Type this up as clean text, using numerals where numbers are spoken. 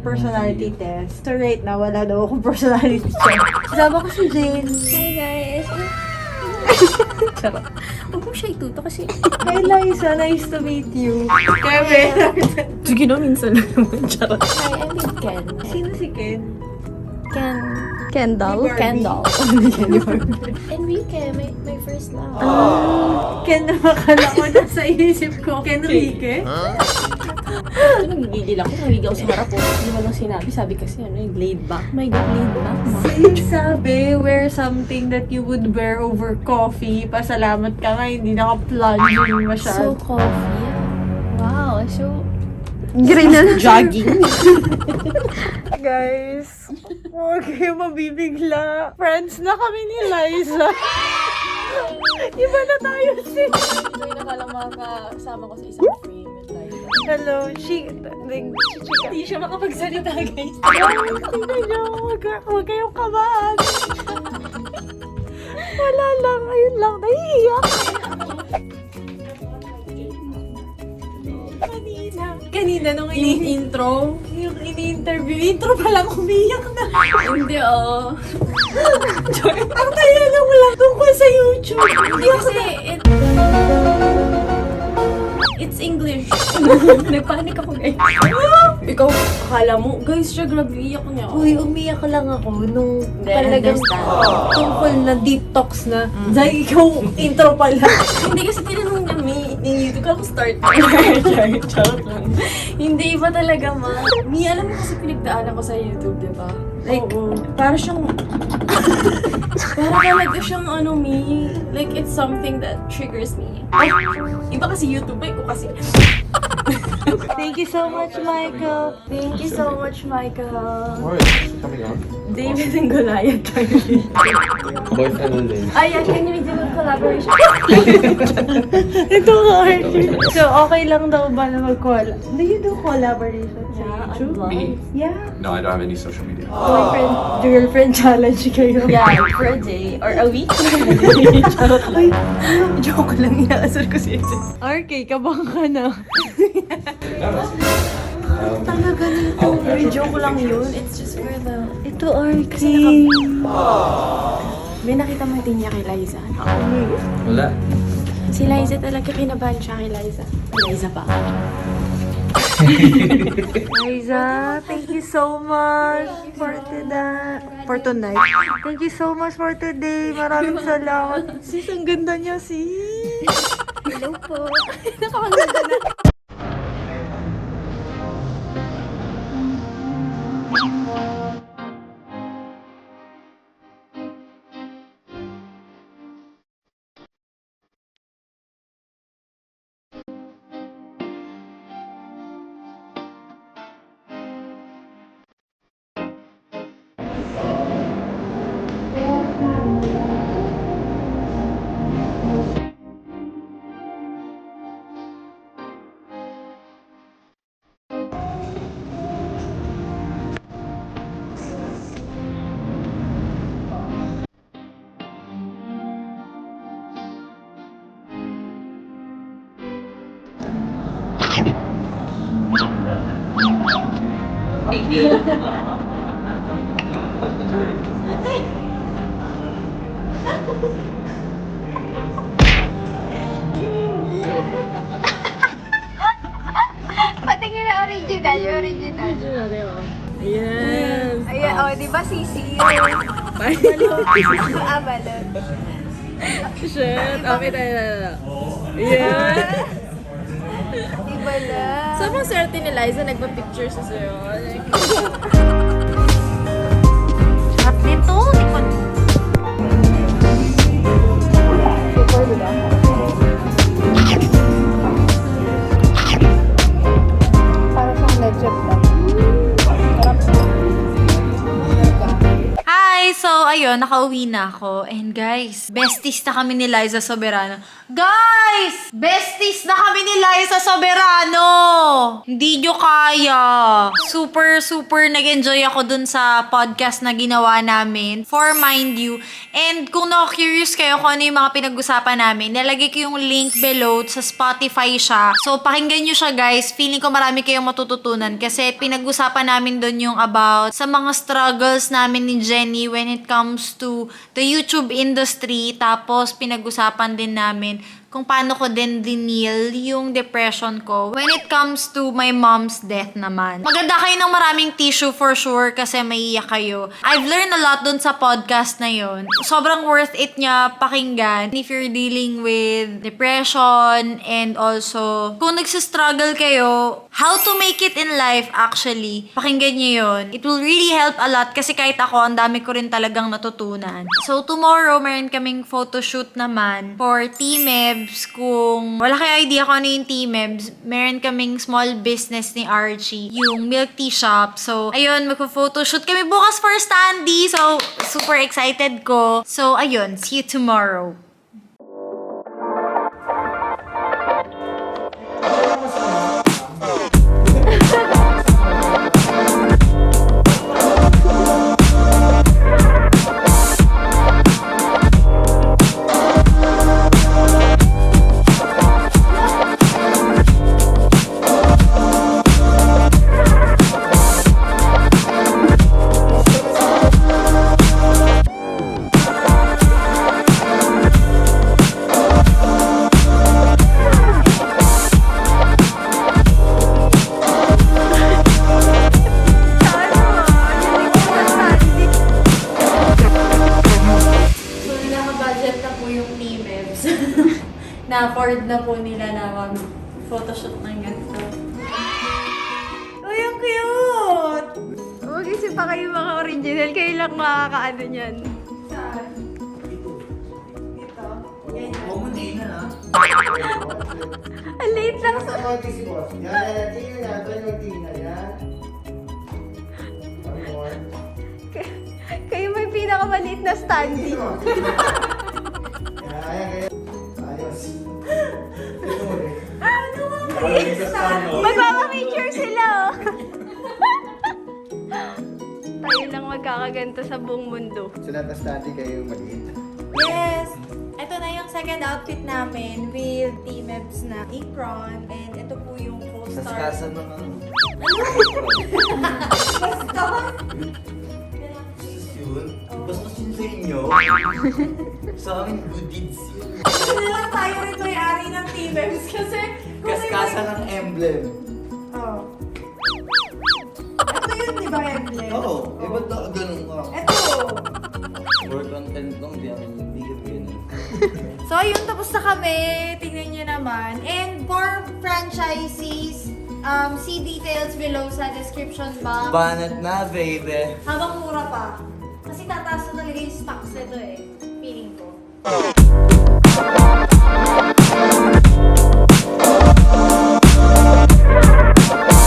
personality test. So right now, wala daw akong personality check. Kasama ko si Jane. Hi guys! Charot. Huwag mo siya ituto kasi... Hi Liza, nice to meet you. Kevin. Sige na, minsan lang naman. Charot. Hi, I'm with Ken. Sino si Ken? Kendall? Barbie. Kendall. Enrique, my first love. Ken na makala ko nasa isip ko. Kenrique? Ito nagigigil ako. Nagigil ako sa harap ko. Hindi mo lang sinabi. Sabi kasi yung laid back. My God, laid back. Sabi, wear something that you would wear over coffee. Pasalamat ka nga, hindi naka-plunging So masyado. coffee. Wow, so... Green na Jogging. Guys, huwag kayo mabibigla. Friends na kami ni Liza. Iba na tayo sis. Ito yung nakalang makakasama ko sa isang frame with Liza. Hello, chika. Hindi siya makapagsalita, guys. Tingnan nyo, huwag kayong kabahan. Wala lang, ayun lang, nahihiyak. Kanina nung Intro? yung intro pa lang, umiyak na. Hindi, oh. Ang kaya lang wala tungkol sa YouTube. Hindi kasi, it's English. Nagpanik ako, guys. Ikaw, akala mo, guys, siya grabe, iyak niya. Uy, umiyak lang ako nung Hindi, talagang understand. tungkol na deep talks na. Dahil ikaw, intro pa lang. Hindi kasi tinanong niya, may YouTube ka ako start. Charot lang. Hindi iba talaga, ma. Mi, alam mo kasi pinagdaanan ko sa YouTube, di ba? Like, para siyang... para talaga siyang ano, Mi. Like, it's something that triggers me. Ay, iba kasi YouTube, ko kasi... Thank you so much, Michael. Thank you so much, Michael. Alright, coming on. David and Goliath. Boyfriend and Lynn. Ay, can you do a collaboration? Ito nga, Archie. So, okay lang daw ba na mag-collab? Do you do collaboration sa YouTube? Me? Yeah. No, I don't have any social media. Boyfriend, girlfriend challenge kayo. Yeah, for a day or a week. Charot lang. Joke lang, inaasar ko si Eze. RK, kabang ka na. Talaga nito. May joke lang yun. It's just for the... Ito, RK. May nakita mo din niya kay Liza. Wala. Si Liza talaga kinabahan siya kay Liza. Liza pa. Liza, thank you so much for tonight. Thank you so much for today. Maraming salamat. Sis, ang ganda niya, sis. Hello po. Nakakaganda na. Patingin na original, yung original. Yes. Ayan, oh, di ba sisi? Ah, balon. Shit. Okay, tayo. Yeah. Di ba lang? Sobrang swerte ni Liza, nagpa-picture sa sa'yo. Sarap nito, di ko... Para siyang legit lang. Hi! So, ayun, nakauwi na ako. And guys, besties na kami ni Liza Soberano. Guys! Besties na kami ni Liza Soberano! Hindi nyo kaya. Super, super nag-enjoy ako dun sa podcast na ginawa namin. For Mind You. And kung na-curious kayo kung ano yung mga pinag-usapan namin, nalagay ko yung link below sa Spotify siya. So, pakinggan nyo siya guys. Feeling ko marami kayong matututunan kasi pinag-usapan namin dun yung about sa mga struggles namin ni Jenny when it comes to the YouTube industry. Tapos, pinag-usapan din namin kung paano ko din dinil yung depression ko when it comes to my mom's death naman. Maganda kayo ng maraming tissue for sure kasi maiiyak kayo. I've learned a lot dun sa podcast na yun. Sobrang worth it niya pakinggan if you're dealing with depression and also kung nagsistruggle kayo, how to make it in life actually. Pakinggan niyo yun. It will really help a lot kasi kahit ako, ang dami ko rin talagang natutunan. So tomorrow, meron kaming photoshoot naman for T-Mebs. Kung wala kayo idea kung ano yung T-Mebs, meron kaming small business ni Archie, yung milk tea shop. So, ayun, magpo-photoshoot kami bukas for Standy. So, super excited ko. So, ayun, see you tomorrow. Na-afford na po nila na mag-photoshoot ng ganito. Uy, ang cute! Mag-isip pa kayo mga original. Kayo lang makakaano niyan. Saan? Dito. Ganyan. Huwag mo na ha? Ang late lang sa... Kayo may pinakamaliit na standee. Magpapapicture sila, oh. Tayo lang magkakaganto sa buong mundo. Sa lahat na study kayo maliit. Yes! Ito na yung second outfit namin with T-Mebs na apron. And ito po yung full star. Saskasan mo ng... Basta! Yun? Bastos yun sa inyo. Sa akin, good deeds yun. Kasi lang tayo rin may-ari ng T-Mebs kasi... Kaskasan ng emblem. Oh. Ito yun, di ba, emblem? Oo. Eh, ba't na ganun ka? Ito! For content lang, hindi ka ganun. So, ayun, tapos na kami. Tingnan nyo naman. And for franchisees, see details below sa description box. Banat na, baby. Habang mura pa. Kasi tataas na talaga yung stocks nito eh. Feeling ko.